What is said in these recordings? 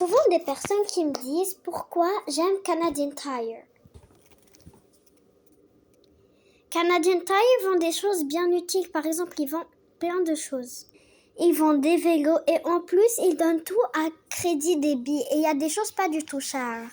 Souvent des personnes qui me disent pourquoi j'aime Canadian Tire. Canadian Tire vend des choses bien utiles. Par exemple, ils vendent plein de choses. Ils vendent des vélos et en plus, ils donnent tout à crédit débit. Et il y a des choses pas du tout chères.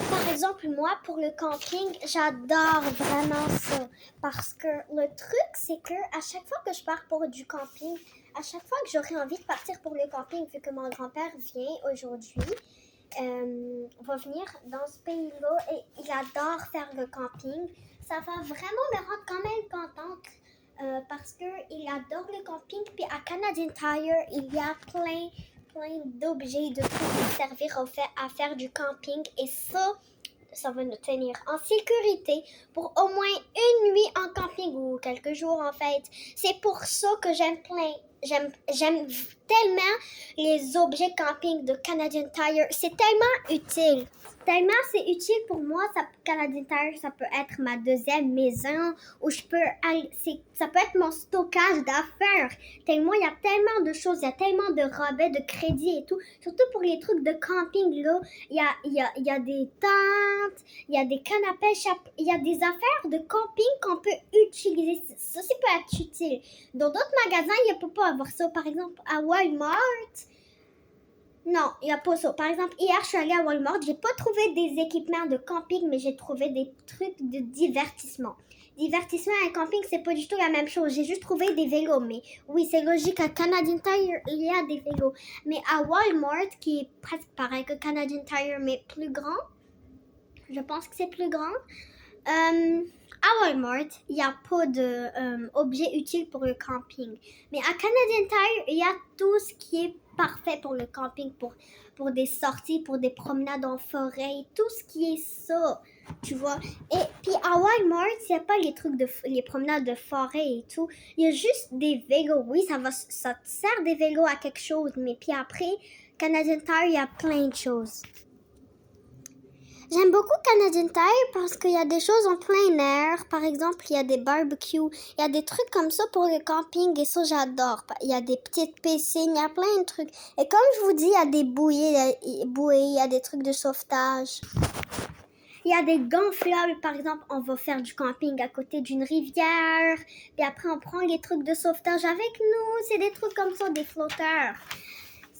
Par exemple, moi, pour le camping, j'adore vraiment ça. Parce que le truc, c'est que à chaque fois que je pars pour du camping, à chaque fois que j'aurai envie de partir pour le camping, vu que mon grand-père vient aujourd'hui, va venir dans ce pays-là et il adore faire le camping. Ça va vraiment me rendre quand même contente parce qu'il adore le camping. Puis à Canadian Tire, il y a plein d'objets, de trucs pour servir à faire du camping. Et ça va nous tenir en sécurité pour au moins une nuit en camping ou quelques jours en fait. C'est pour ça que j'aime tellement les objets camping de Canadian Tire. C'est tellement utile. Tellement c'est utile pour moi. Canadian Tire, ça peut être ma deuxième maison où je peux aller. Ça peut être mon stockage d'affaires. Tellement il y a tellement de choses, il y a tellement de rabais, de crédits et tout. Surtout pour les trucs de camping là, il y a des tentes, il y a des cannes à pêche, il y a des affaires de camping qu'on peut utiliser. Ça peut être utile. Dans d'autres magasins, il ne peut pas avoir ça. Par exemple, à Walmart, non, il n'y a pas ça. Par exemple, hier, je suis allée à Walmart, j'ai pas trouvé des équipements de camping, mais j'ai trouvé des trucs de divertissement. Divertissement et camping, c'est pas du tout la même chose. J'ai juste trouvé des vélos, mais oui, c'est logique. À Canadian Tire, il y a des vélos. Mais à Walmart, qui est presque pareil que Canadian Tire, mais plus grand, je pense que c'est plus grand. À Walmart, il n'y a pas d'objets utiles pour le camping. Mais à Canadian Tire, il y a tout ce qui est parfait pour le camping, pour des sorties, pour des promenades en forêt, tout ce qui est ça, tu vois. Et puis à Walmart, il n'y a pas les promenades de forêt et tout. Il y a juste des vélos. Oui, ça te sert des vélos à quelque chose, mais puis après, Canadian Tire, il y a plein de choses. J'aime beaucoup Canadian Tire parce qu'il y a des choses en plein air. Par exemple, il y a des barbecues, il y a des trucs comme ça pour le camping et ça, j'adore. Il y a des petites piscines, il y a plein de trucs. Et comme je vous dis, il y a des bouées, il y a des trucs de sauvetage. Il y a des gonflables, par exemple, on va faire du camping à côté d'une rivière. Puis après, on prend les trucs de sauvetage avec nous. C'est des trucs comme ça, des flotteurs.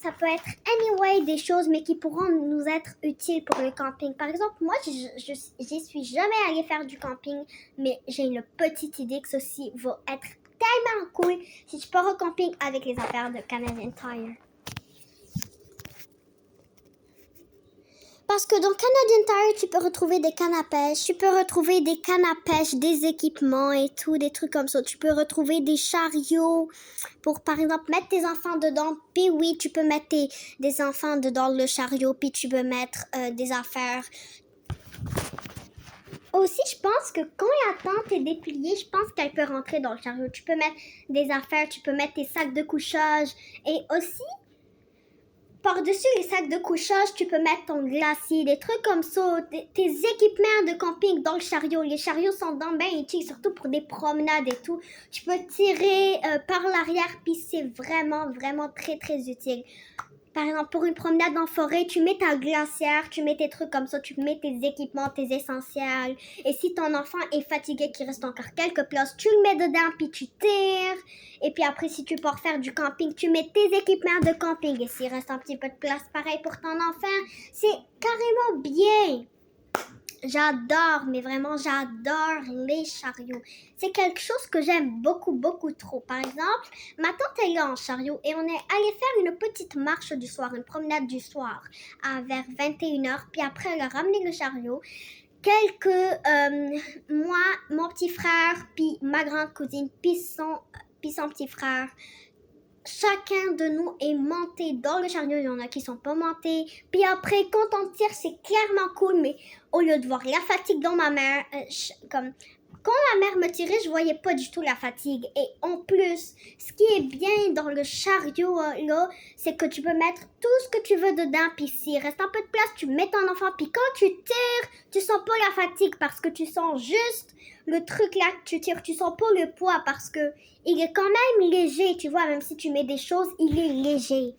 Ça peut être anyway des choses, mais qui pourront nous être utiles pour le camping. Par exemple, moi, j'y suis jamais allée faire du camping, mais j'ai une petite idée que ceci va être tellement cool si je pars au camping avec les affaires de Canadian Tire. Parce que dans Canadian Tire, tu peux retrouver des cannes à pêche, tu peux retrouver des cannes à pêche, des équipements et tout, des trucs comme ça. Tu peux retrouver des chariots pour, par exemple, mettre tes enfants dedans. Puis oui, tu peux mettre des enfants dedans le chariot, puis tu peux mettre des affaires. Aussi, je pense que quand la tente est dépliée, je pense qu'elle peut rentrer dans le chariot. Tu peux mettre des affaires, tu peux mettre tes sacs de couchage et aussi... Par-dessus les sacs de couchage, tu peux mettre ton glacier, des trucs comme ça, tes équipements de camping dans le chariot. Les chariots sont donc bien utiles, surtout pour des promenades et tout. Tu peux tirer par l'arrière, puis c'est vraiment, vraiment très, très utile. Par exemple, pour une promenade en forêt, tu mets ta glacière, tu mets tes trucs comme ça, tu mets tes équipements, tes essentiels. Et si ton enfant est fatigué, qu'il reste encore quelques places, tu le mets dedans, puis tu tires. Et puis après, si tu pars faire du camping, tu mets tes équipements de camping. Et s'il reste un petit peu de place, pareil pour ton enfant, c'est carrément bien. J'adore, mais vraiment, j'adore les chariots. C'est quelque chose que j'aime beaucoup, beaucoup trop. Par exemple, ma tante est là en chariot et on est allé faire une petite marche du soir, une promenade du soir vers 21h. Puis après, elle a ramené le chariot. Moi, mon petit frère, puis ma grande cousine, puis son petit frère, chacun de nous est monté dans le chariot. Il y en a qui sont pas montés. Puis après, quand on tire, c'est clairement cool. Mais au lieu de voir la fatigue dans ma mère, quand ma mère me tirait, je voyais pas du tout la fatigue. Et en plus, ce qui est bien dans le chariot, là, c'est que tu peux mettre tout ce que tu veux dedans. Puis s'il reste un peu de place, tu mets ton enfant. Puis quand tu tires, tu sens pas la fatigue parce que tu sens juste le truc là que tu tires, tu sens pas le poids parce que il est quand même léger, tu vois, même si tu mets des choses, il est léger.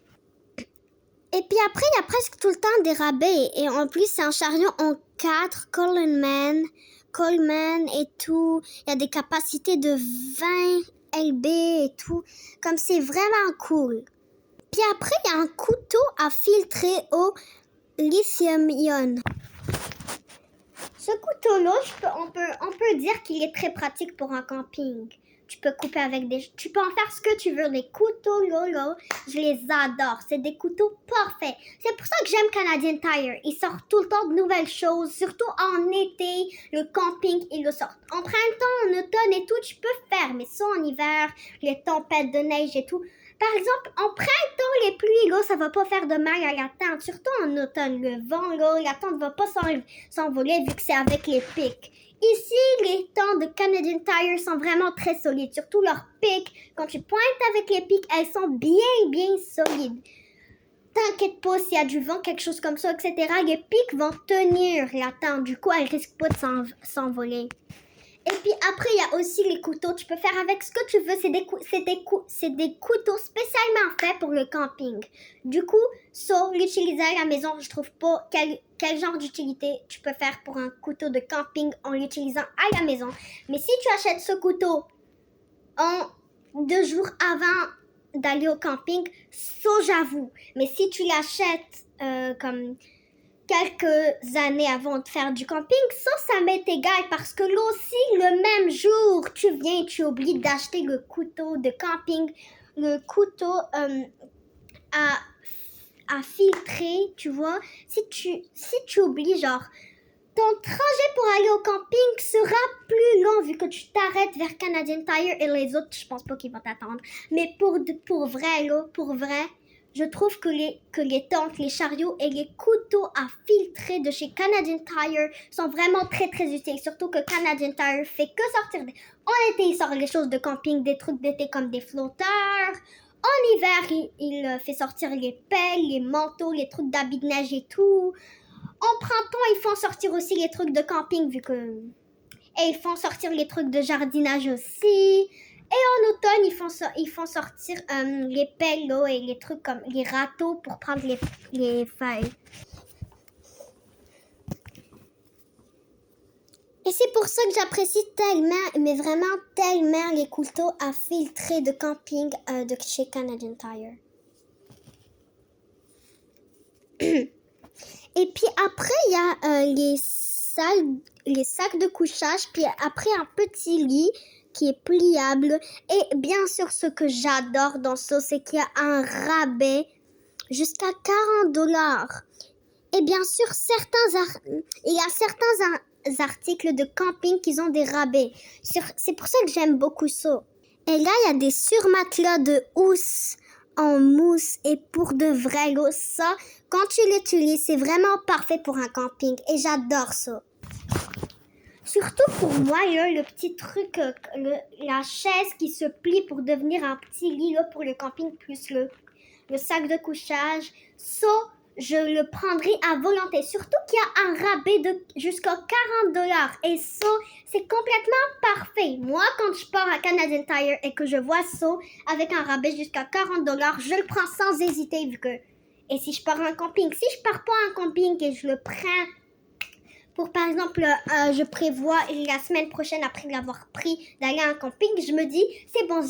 Et puis après, il y a presque tout le temps des rabais. Et en plus, c'est un chariot en 4, Coleman et tout. Il y a des capacités de 20 lb et tout. Comme c'est vraiment cool. Puis après, il y a un couteau à filtrer au lithium-ion. Ce couteau-là, on peut dire qu'il est très pratique pour un camping. Tu peux couper avec tu peux en faire ce que tu veux. Les couteaux là, je les adore. C'est des couteaux parfaits. C'est pour ça que j'aime Canadian Tire. Ils sortent tout le temps de nouvelles choses. Surtout en été, le camping, ils le sortent. En printemps, en automne et tout, tu peux faire. Mais ça, en hiver, les tempêtes de neige et tout. Par exemple, en printemps, les pluies, là, ça va pas faire de mal à la tente. Surtout en automne, le vent, là, la tente va pas s'envoler vu que c'est avec les pics. Ici, les tentes de Canadian Tire sont vraiment très solides. Surtout leurs pics. Quand tu pointes avec les pics, elles sont bien solides. T'inquiète pas s'il y a du vent, quelque chose comme ça, etc. Les pics vont tenir la tente. Du coup, elles risquent pas de s'envoler. Et puis après, il y a aussi les couteaux. Tu peux faire avec ce que tu veux. C'est des couteaux spécialement faits pour le camping. Du coup, l'utiliser à la maison, je trouve pas quel genre d'utilité tu peux faire pour un couteau de camping en l'utilisant à la maison. Mais si tu achètes ce couteau 2 jours avant d'aller au camping, j'avoue. Mais si tu l'achètes comme quelques années avant de faire du camping, ça m'est égal parce que là aussi, le même jour, tu oublies d'acheter le couteau de camping, le couteau à filtrer, tu vois. Si tu oublies, genre, ton trajet pour aller au camping sera plus long vu que tu t'arrêtes vers Canadian Tire et les autres, je pense pas qu'ils vont t'attendre. Mais pour vrai, je trouve que les tentes, les chariots et les couteaux à filtrer de chez Canadian Tire sont vraiment très utiles. Surtout que Canadian Tire fait que sortir en été, il sort les choses de camping, des trucs d'été comme des flotteurs. En hiver, il fait sortir les pelles, les manteaux, les trucs d'habits de neige et tout. En printemps, ils font sortir aussi les trucs de camping et ils font sortir les trucs de jardinage aussi. Et en automne, ils font sortir les pelles là, et les trucs comme les râteaux pour prendre les feuilles. Et c'est pour ça que j'apprécie tellement, mais vraiment tellement, les couteaux à filtrer de camping de chez Canadian Tire. Et puis après, il y a les sacs de couchage, puis après un petit lit qui est pliable. Et bien sûr, ce que j'adore dans ça, c'est qu'il y a un rabais jusqu'à $40. Et bien sûr, il y a certains articles de camping qui ont des rabais. C'est pour ça que j'aime beaucoup ça. Et là, il y a des surmatelas de housse en mousse et pour de vrai, là, ça, quand tu l'utilises, c'est vraiment parfait pour un camping et j'adore ça. Surtout pour moi, là, le petit truc, la chaise qui se plie pour devenir un petit lit là, pour le camping, plus le sac de couchage, ça, je le prendrai à volonté. Surtout qu'il y a un rabais de jusqu'à $40. Et ça, c'est complètement parfait. Moi, quand je pars à Canadian Tire et que je vois ça avec un rabais jusqu'à $40, je le prends sans hésiter vu que... Et si je pars en camping, si je pars pas en camping et je le prends pour, par exemple, je prévois la semaine prochaine après l'avoir pris d'aller en camping, je me dis, c'est bon,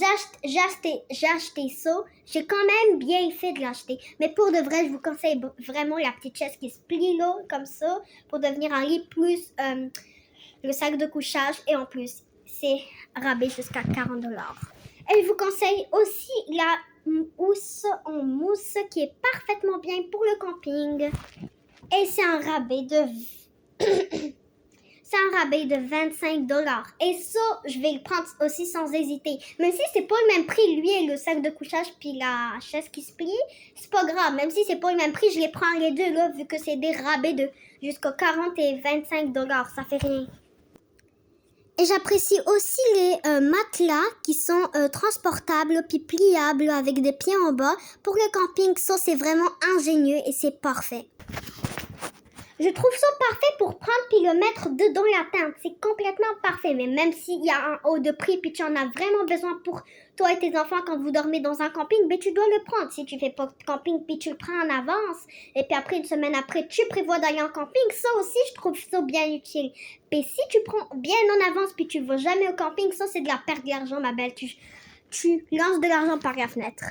j'ai acheté ça, j'ai quand même bien fait de l'acheter. Mais pour de vrai, je vous conseille vraiment la petite chaise qui se plie là, comme ça, pour devenir un lit plus le sac de couchage. Et en plus, c'est rabais jusqu'à $40. Et je vous conseille aussi la housse en mousse qui est parfaitement bien pour le camping. Et c'est un rabais de... c'est un rabais de $25. Et ça, je vais le prendre aussi sans hésiter. Même si c'est pas le même prix, lui et le sac de couchage puis la chaise qui se plie, c'est pas grave. Même si c'est pas le même prix, je les prends les deux là, vu que c'est des rabais de jusqu'à $40 et $25. Ça fait rien. Et j'apprécie aussi les matelas qui sont transportables puis pliables avec des pieds en bas. Pour le camping, ça c'est vraiment ingénieux et c'est parfait. Je trouve ça parfait pour prendre puis le mettre dedans la tente. C'est complètement parfait. Mais même s'il y a un haut de prix puis tu en as vraiment besoin pour toi et tes enfants quand vous dormez dans un camping, ben tu dois le prendre. Si tu fais pas de camping puis tu le prends en avance et puis après une semaine après tu prévois d'aller en camping, ça aussi je trouve ça bien utile. Mais si tu prends bien en avance puis tu vas jamais au camping, ça c'est de la perte d'argent ma belle. Tu lances de l'argent par la fenêtre.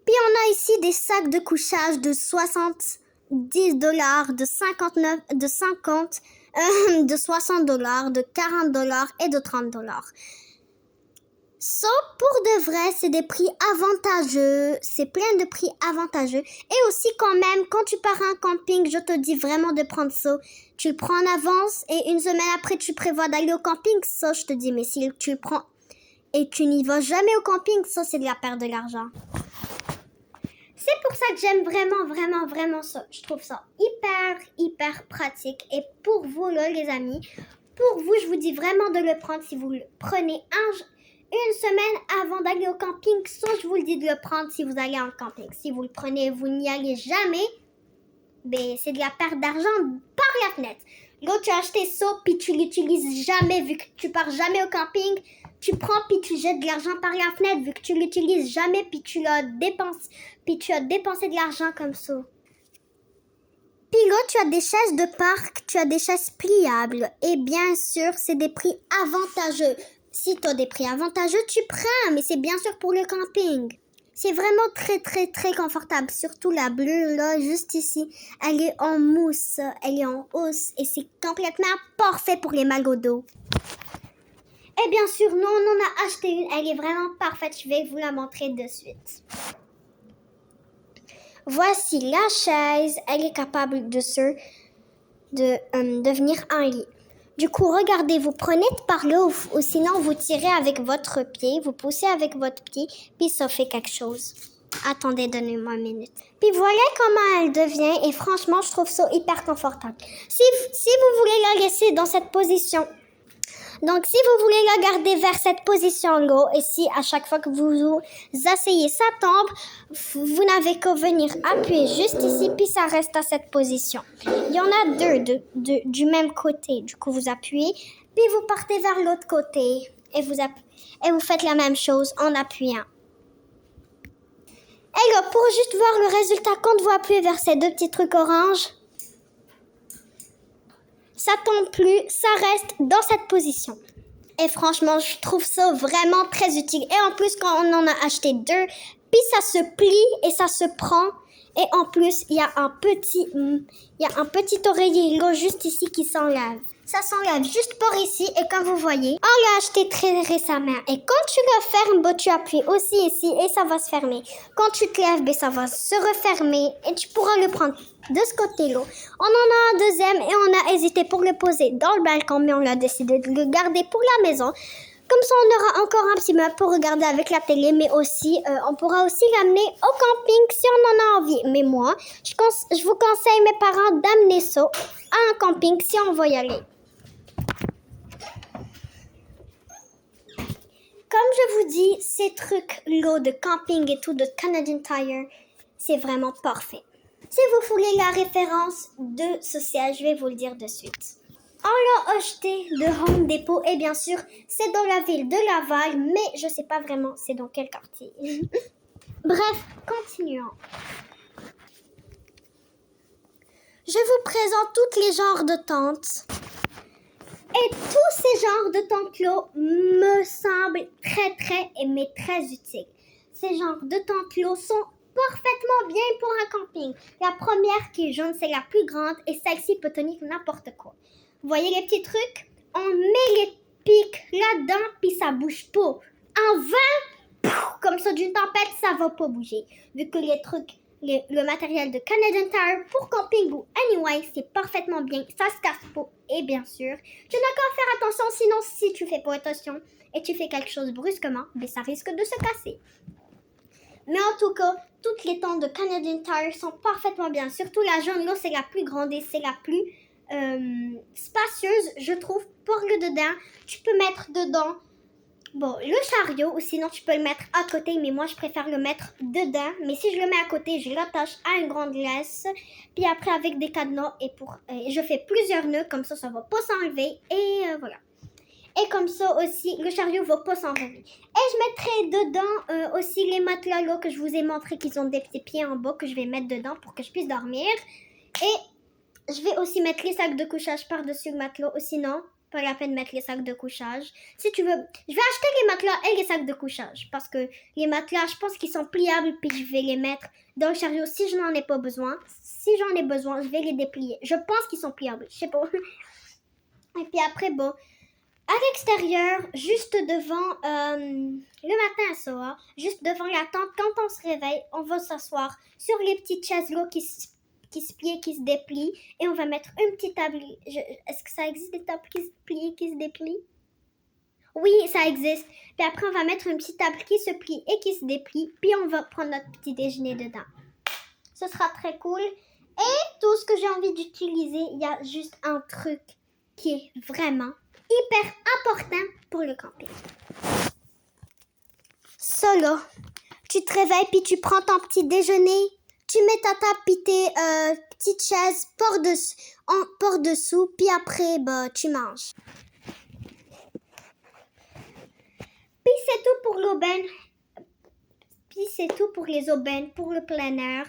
Puis on a ici des sacs de couchage de 70 $, de 59, de 50, de 60 $, de 40 $ et de 30 $. Ça, pour de vrai, c'est des prix avantageux. C'est plein de prix avantageux. Et aussi quand même, quand tu pars en camping, je te dis vraiment de prendre ça. Tu le prends en avance et une semaine après, tu prévois d'aller au camping. Ça, je te dis, mais si tu le prends et tu n'y vas jamais au camping, ça, c'est de la perte de l'argent. C'est pour ça que j'aime vraiment ça. Je trouve ça hyper pratique. Et pour vous, là, les amis, pour vous, je vous dis vraiment de le prendre si vous le prenez une semaine avant d'aller au camping. Ça, je vous le dis de le prendre si vous allez en camping. Si vous le prenez, vous n'y allez jamais, ben, c'est de la perte d'argent par la fenêtre. Là, tu as acheté ça, puis tu l'utilises jamais, vu que tu pars jamais au camping. Tu prends, puis tu jettes de l'argent par la fenêtre, vu que tu l'utilises jamais, puis tu as dépensé de l'argent comme ça. Puis là, tu as des chaises de parc, tu as des chaises pliables. Et bien sûr, c'est des prix avantageux. Si tu as des prix avantageux, tu prends, mais c'est bien sûr pour le camping. C'est vraiment très confortable. Surtout la bleue, là, juste ici. Elle est en mousse, elle est en housse et c'est complètement parfait pour les mal au dos. Et bien sûr, nous, on en a acheté une. Elle est vraiment parfaite. Je vais vous la montrer de suite. Voici la chaise. Elle est capable de devenir un lit. Du coup, regardez, vous prenez par là ou sinon vous tirez avec votre pied, vous poussez avec votre pied, puis ça fait quelque chose. Attendez, donnez-moi une minute. Puis voilà comment elle devient et franchement, je trouve ça hyper confortable. Si vous voulez la laisser dans cette position, donc si vous voulez la garder vers cette position-là, et si à chaque fois que vous asseyez, ça tombe, vous n'avez qu'à venir appuyer juste ici, puis ça reste à cette position. Il y en a deux du même côté. Du coup, vous appuyez, puis vous partez vers l'autre côté, et vous faites la même chose en appuyant. Et là, pour juste voir le résultat, quand vous appuyez vers ces deux petits trucs oranges, ça tombe plus, ça reste dans cette position. Et franchement, je trouve ça vraiment très utile. Et en plus, quand on en a acheté deux, puis ça se plie et ça se prend. Et en plus, il y a un petit oreiller là, juste ici qui s'enlève. Ça s'enlève juste par ici et comme vous voyez, on l'a acheté très récemment. Et quand tu le fermes, bah, tu appuies aussi ici et ça va se fermer. Quand tu te lèves, bah, ça va se refermer et tu pourras le prendre de ce côté-là. On en a un deuxième et on a hésité pour le poser dans le balcon, mais on a décidé de le garder pour la maison. Comme ça, on aura encore un petit meuble pour regarder avec la télé, mais aussi, on pourra aussi l'amener au camping si on en a envie. Mais moi, je vous conseille, mes parents, d'amener ça à un camping si on va y aller. Comme je vous dis, ces trucs-là de camping et tout de Canadian Tire, c'est vraiment parfait. Si vous voulez la référence de ce siège, je vais vous le dire de suite. On l'a acheté de Home Depot et bien sûr, c'est dans la ville de Laval, mais je ne sais pas vraiment c'est dans quel quartier. Bref, continuons. Je vous présente tous les genres de tentes. Et tous ces genres de tentes-là me semblent très utiles. Ces genres de tentes-là sont parfaitement bien pour un camping. La première qui est jaune, c'est la plus grande et celle-ci peut tenir n'importe quoi. Vous voyez les petits trucs? On met les pics là-dedans puis ça bouge pas. En vent, comme ça d'une tempête, ça va pas bouger. Vu que les trucs, le matériel de Canadian Tire pour camping ou anyway, c'est parfaitement bien. Ça se casse pas. Et bien sûr, tu n'as qu'à faire attention, sinon si tu fais pas attention et tu fais quelque chose brusquement, ben ça risque de se casser. Mais en tout cas, toutes les tentes de Canadian Tire sont parfaitement bien. Surtout la jaune, là, c'est la plus grande et c'est la plus spacieuse, je trouve, pour le dedans. Tu peux mettre dedans Bon, le chariot, ou sinon tu peux le mettre à côté, mais moi je préfère le mettre dedans. Mais si je le mets à côté, je l'attache à une grande laisse. Puis après avec des cadenas je fais plusieurs nœuds, comme ça va pas s'enlever. Et voilà. Et comme ça aussi, le chariot va pas s'enlever. Et je mettrai dedans aussi les matelas là que je vous ai montré qu'ils ont des petits pieds en bas que je vais mettre dedans pour que je puisse dormir. Et je vais aussi mettre les sacs de couchage par-dessus le matelas, ou sinon, pas la peine de mettre les sacs de couchage. Si tu veux, je vais acheter les matelas et les sacs de couchage parce que les matelas, je pense qu'ils sont pliables puis je vais les mettre dans le chariot si je n'en ai pas besoin. Si j'en ai besoin, je vais les déplier. Je pense qu'ils sont pliables, je sais pas. Et puis après, bon, à l'extérieur, juste devant, le matin à soir, juste devant la tente, quand on se réveille, on va s'asseoir sur les petites chaises là qui se plient, qui se déplient, et on va mettre une petite table. Est-ce que ça existe des tables qui se plient, qui se déplient? Oui, ça existe. Puis après, on va mettre une petite table qui se plie et qui se déplie, puis on va prendre notre petit déjeuner dedans. Ce sera très cool. Et tout ce que j'ai envie d'utiliser, il y a juste un truc qui est vraiment hyper important pour le camping. Ça là, tu te réveilles puis tu prends ton petit déjeuner, tu mets ta table puis tes petites chaises par-dessous, puis après, bah, tu manges. Puis c'est tout pour l'aubaine. Puis c'est tout pour les aubaines, pour le plein air.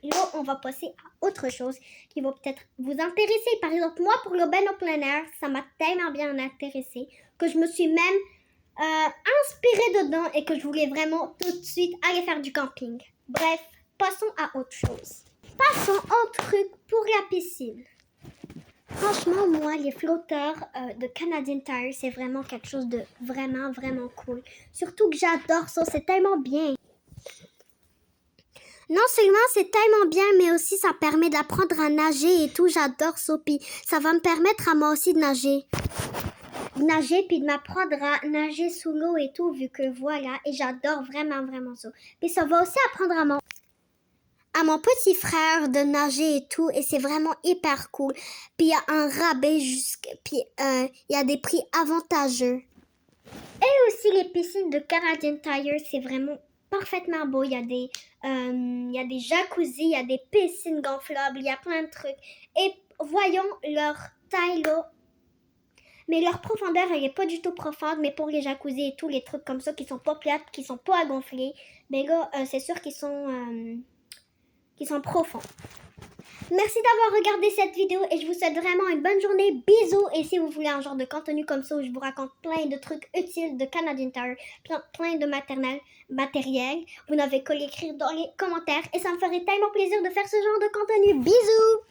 Là, on va passer à autre chose qui va peut-être vous intéresser. Par exemple, moi, pour l'aubaine au plein air, ça m'a tellement bien intéressé que je me suis même inspirée dedans et que je voulais vraiment tout de suite aller faire du camping. Bref, passons à autre chose. Passons au truc pour la piscine. Franchement, moi, les flotteurs de Canadian Tire, c'est vraiment quelque chose de vraiment, vraiment cool. Surtout que j'adore ça, c'est tellement bien. Non seulement c'est tellement bien, mais aussi ça permet d'apprendre à nager et tout. J'adore ça, puis ça va me permettre à moi aussi de nager. Puis de m'apprendre à nager sous l'eau et tout, vu que voilà, et j'adore vraiment, vraiment ça. Puis ça va aussi apprendre à mon petit frère de nager et tout, et c'est vraiment hyper cool. Puis il y a un rabais puis il y a des prix avantageux. Et aussi les piscines de Canadian Tire, c'est vraiment parfaitement beau. Il y a des jacuzzis, il y a des piscines gonflables, il y a plein de trucs. Et voyons leur taille là. Mais leur profondeur, elle n'est pas du tout profonde, mais pour les jacuzzis et tous les trucs comme ça qui sont pas plates, qui sont pas à gonfler, ben là, c'est sûr qu'ils sont profonds. Merci d'avoir regardé cette vidéo et je vous souhaite vraiment une bonne journée. Bisous! Et si vous voulez un genre de contenu comme ça où je vous raconte plein de trucs utiles de Canadian Tire, plein de matériel, vous n'avez qu'à l'écrire dans les commentaires et ça me ferait tellement plaisir de faire ce genre de contenu. Bisous!